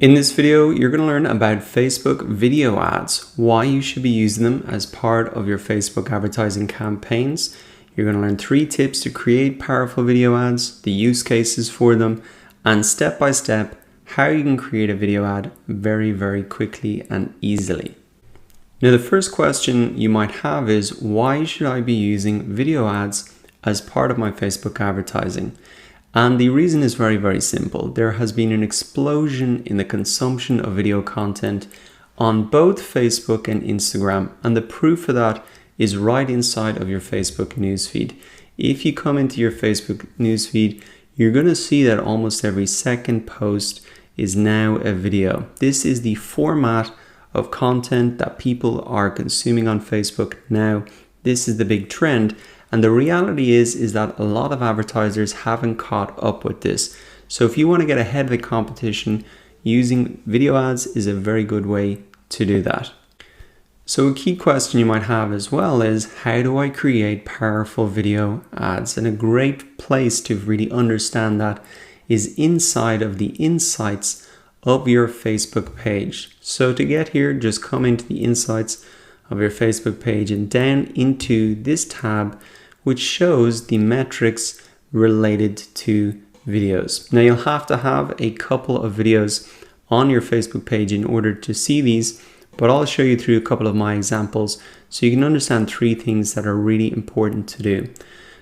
In this video, you're going to learn about Facebook video ads, why you should be using them as part of your Facebook advertising campaigns. You're going to learn 3 tips to create powerful video ads, the use cases for them, and step by step, how you can create a video ad very quickly and easily. Now, the first question you might have is, why should I be using video ads as part of my Facebook advertising? And the reason is very simple. There has been an explosion in the consumption of video content on both Facebook and Instagram, and the proof of that is right inside of your Facebook newsfeed. If you come into your Facebook newsfeed, you're going to see that almost every second post is now a video. This is the format of content that people are consuming on Facebook now. This is the big trend. And the reality is that a lot of advertisers haven't caught up with this. So if you want to get ahead of the competition, using video ads is a very good way to do that. So a key question you might have as well is, how do I create powerful video ads? And a great place to really understand that is inside of the insights of your Facebook page. So to get here, just come into the insights of your Facebook page and down into this tab, which shows the metrics related to videos. Now, you'll have to have a couple of videos on your Facebook page in order to see these, but I'll show you through a couple of my examples so you can understand 3 things that are really important to do.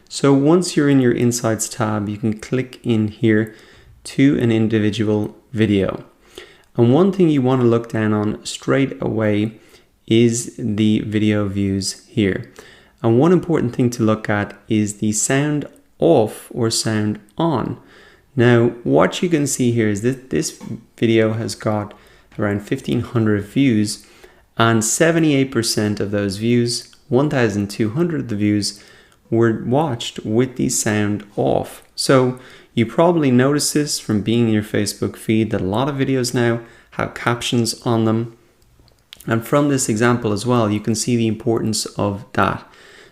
So once you're in your Insights tab, you can click in here to an individual video. And one thing you want to look down on straight away is the video views here. And one important thing to look at is the sound off or sound on. Now, what you can see here is that this video has got around 1,500 views, and 78% of those views, 1,200 of the views, were watched with the sound off. So you probably noticed this from being in your Facebook feed that a lot of videos now have captions on them. And from this example as well, you can see the importance of that.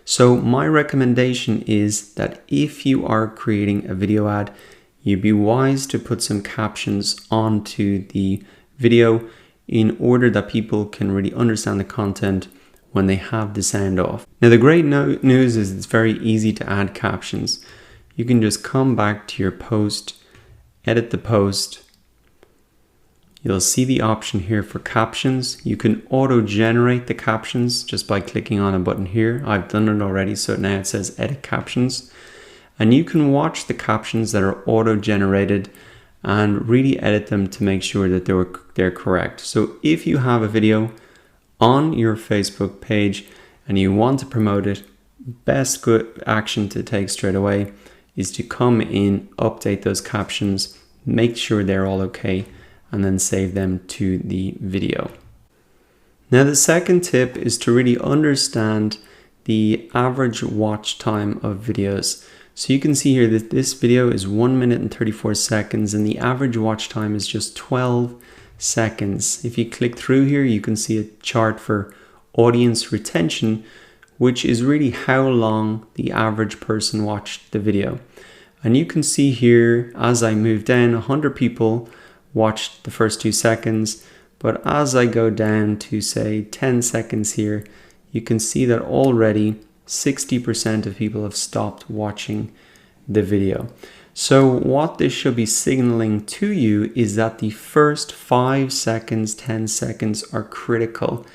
So my recommendation is that if you are creating a video ad, you'd be wise to put some captions onto the video in order that people can really understand the content when they have the sound off. Now, the great news is it's very easy to add captions. You can just come back to your post, edit the post. You'll see the option here for captions. You can auto-generate the captions just by clicking on a button here. I've done it already, so now it says edit captions. And you can watch the captions that are auto-generated and really edit them to make sure that they're correct. So if you have a video on your Facebook page and you want to promote it, best good action to take straight away is to come in, update those captions, make sure they're all okay, and then save them to the video. Now, the second tip is to really understand the average watch time of videos. So you can see here that this video is 1 minute and 34 seconds and the average watch time is just 12 seconds. If you click through here, you can see a chart for audience retention, which is really how long the average person watched the video. And you can see here, as I move down, 100 people watched the first 2 seconds, but as I go down to say 10 seconds here, you can see that already 60% of people have stopped watching the video. So what this should be signaling to you is that the first 5 seconds, 10 seconds are critical.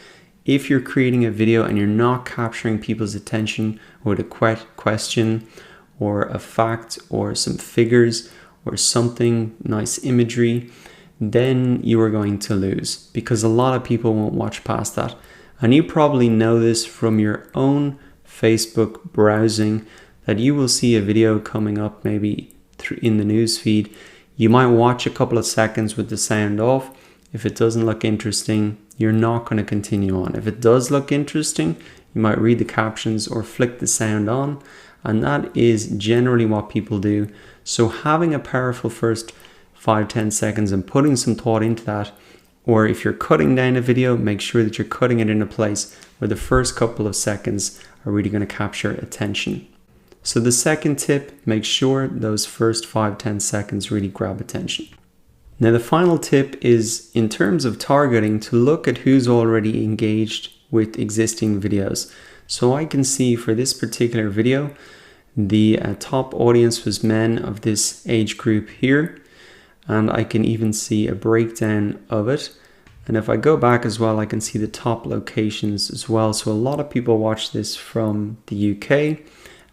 If you're creating a video and you're not capturing people's attention with a question or a fact or some figures or something, nice imagery, then you are going to lose, because a lot of people won't watch past that. And you probably know this from your own Facebook browsing, that you will see a video coming up maybe in the news feed. You might watch a couple of seconds with the sound off. If it doesn't look interesting, you're not going to continue on. If it does look interesting, you might read the captions or flick the sound on, and that is generally what people do. So having a powerful first 5-10 seconds and putting some thought into that, or if you're cutting down a video, make sure that you're cutting it in a place where the first couple of seconds are really going to capture attention. So the second tip, make sure those first 5-10 seconds really grab attention. Now, the final tip is in terms of targeting to look at who's already engaged with existing videos. So I can see for this particular video, the top audience was men of this age group here. And I can even see a breakdown of it. And if I go back as well, I can see the top locations as well. So a lot of people watch this from the UK,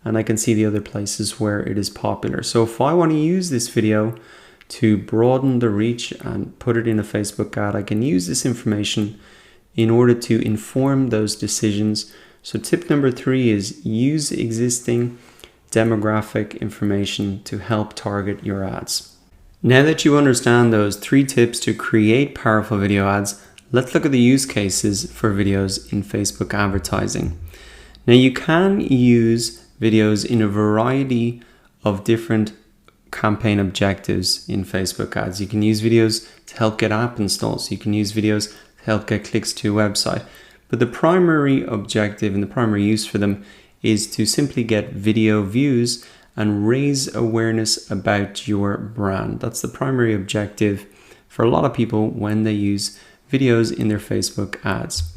and I can see the other places where it is popular. So if I want to use this video to broaden the reach and put it in a Facebook ad, I can use this information in order to inform those decisions. So tip number 3 is use existing demographic information to help target your ads. Now that you understand those 3 tips to create powerful video ads, let's look at the use cases for videos in Facebook advertising. Now you can use videos in a variety of different campaign objectives in Facebook ads. You can use videos to help get app installs. You can use videos to help get clicks to a website. But the primary objective and the primary use for them is to simply get video views and raise awareness about your brand. That's the primary objective for a lot of people when they use videos in their Facebook ads.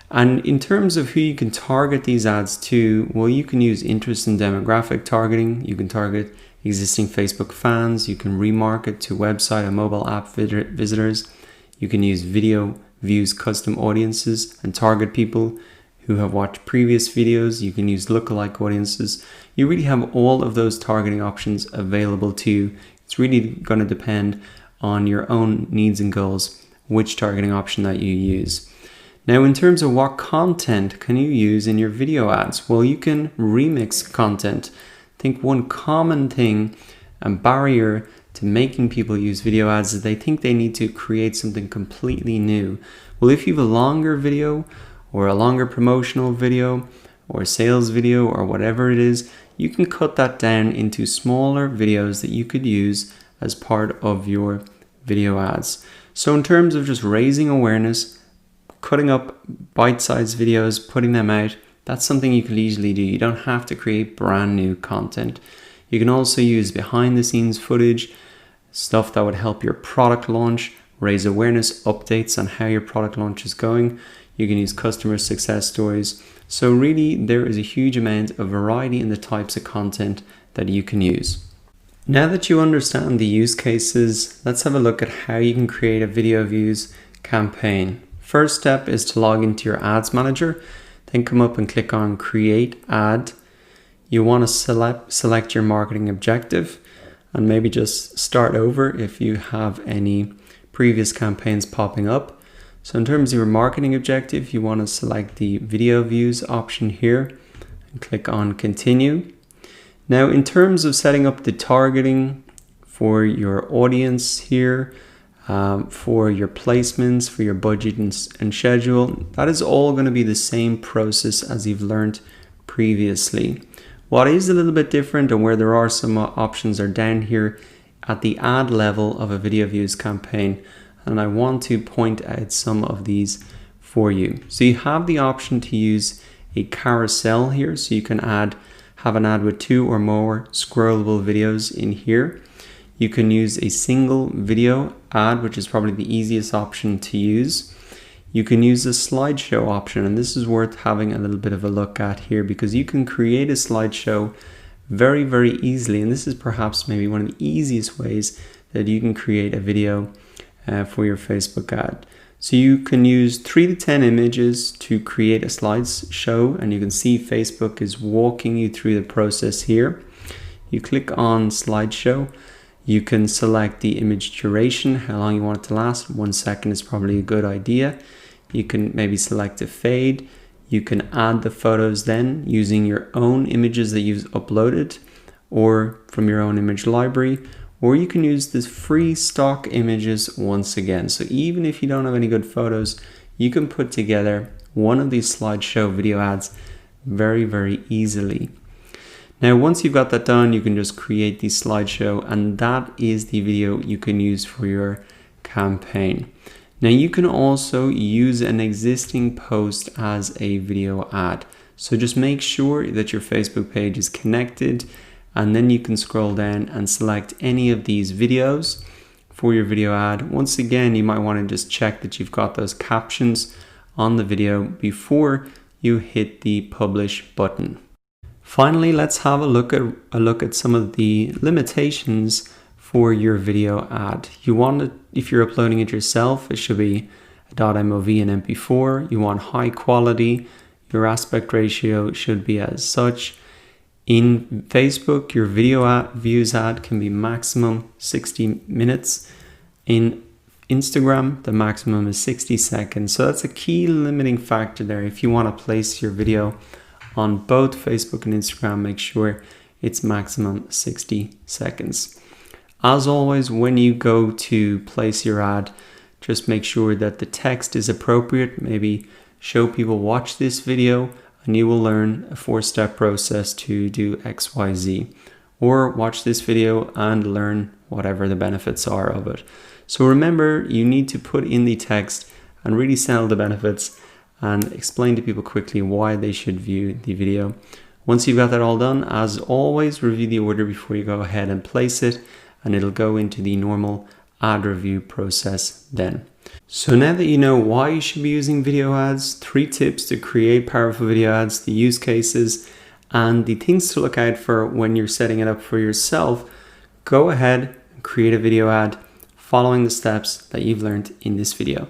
And in terms of who you can target these ads to, well, you can use interest and demographic targeting. You can target existing Facebook fans. You can remarket to website and mobile app visitors. You can use video views custom audiences and target people who have watched previous videos. You can use lookalike audiences. You really have all of those targeting options available to you. It's really going to depend on your own needs and goals, which targeting option that you use. Now, in terms of what content can you use in your video ads? Well, you can remix content. I think one common thing and barrier to making people use video ads is they think they need to create something completely new. Well, if you have a longer video or a longer promotional video or a sales video or whatever it is, you can cut that down into smaller videos that you could use as part of your video ads. So in terms of just raising awareness, cutting up bite-sized videos, putting them out, that's something you could easily do. You don't have to create brand new content. You can also use behind the scenes footage, stuff that would help your product launch, raise awareness, updates on how your product launch is going. You can use customer success stories. So really there is a huge amount of variety in the types of content that you can use. Now that you understand the use cases, let's have a look at how you can create a video views campaign. First step is to log into your ads manager, then come up and click on create ad. You want to select your marketing objective and maybe just start over if you have any previous campaigns popping up. So in terms of your marketing objective, you want to select the video views option here and click on continue. Now, in terms of setting up the targeting for your audience here, for your placements, for your budget and schedule, that is all going to be the same process as you've learned previously. What is a little bit different and where there are some options are down here at the ad level of a video views campaign. And I want to point out some of these for you. So you have the option to use a carousel here. So you can have an ad with 2 or more scrollable videos in here. You can use a single video ad, which is probably the easiest option to use. You can use the slideshow option, and this is worth having a little bit of a look at here because you can create a slideshow very, very easily. And this is perhaps maybe one of the easiest ways that you can create a video for your Facebook ad. So you can use 3 to 10 images to create a slideshow, and you can see Facebook is walking you through the process here. You click on slideshow. You can select the image duration, how long you want it to last. 1 second is probably a good idea. You can maybe select a fade. You can add the photos then using your own images that you've uploaded or from your own image library, or you can use the free stock images once again. So even if you don't have any good photos, you can put together one of these slideshow video ads very, very easily. Now, once you've got that done, you can just create the slideshow, and that is the video you can use for your campaign. Now, you can also use an existing post as a video ad. So just make sure that your Facebook page is connected, and then you can scroll down and select any of these videos for your video ad. Once again, you might want to just check that you've got those captions on the video before you hit the publish button. Finally, let's have a look at some of the limitations for your video ad. You want it, if you're uploading it yourself, it should be a .mov and MP4. You want high quality. Your aspect ratio should be as such. In Facebook, your video views ad can be maximum 60 minutes. In Instagram, the maximum is 60 seconds. So that's a key limiting factor there. If you want to place your video on both Facebook and Instagram, make sure it's maximum 60 seconds. As always, when you go to place your ad, just make sure that the text is appropriate. Maybe show people watch this video and you will learn a 4-step process to do XYZ. Or watch this video and learn whatever the benefits are of it. So remember, you need to put in the text and really sell the benefits and explain to people quickly why they should view the video. Once you've got that all done, as always, review the order before you go ahead and place it, and it'll go into the normal ad review process then. So now that you know why you should be using video ads, 3 tips to create powerful video ads, the use cases, and the things to look out for when you're setting it up for yourself, go ahead and create a video ad following the steps that you've learned in this video.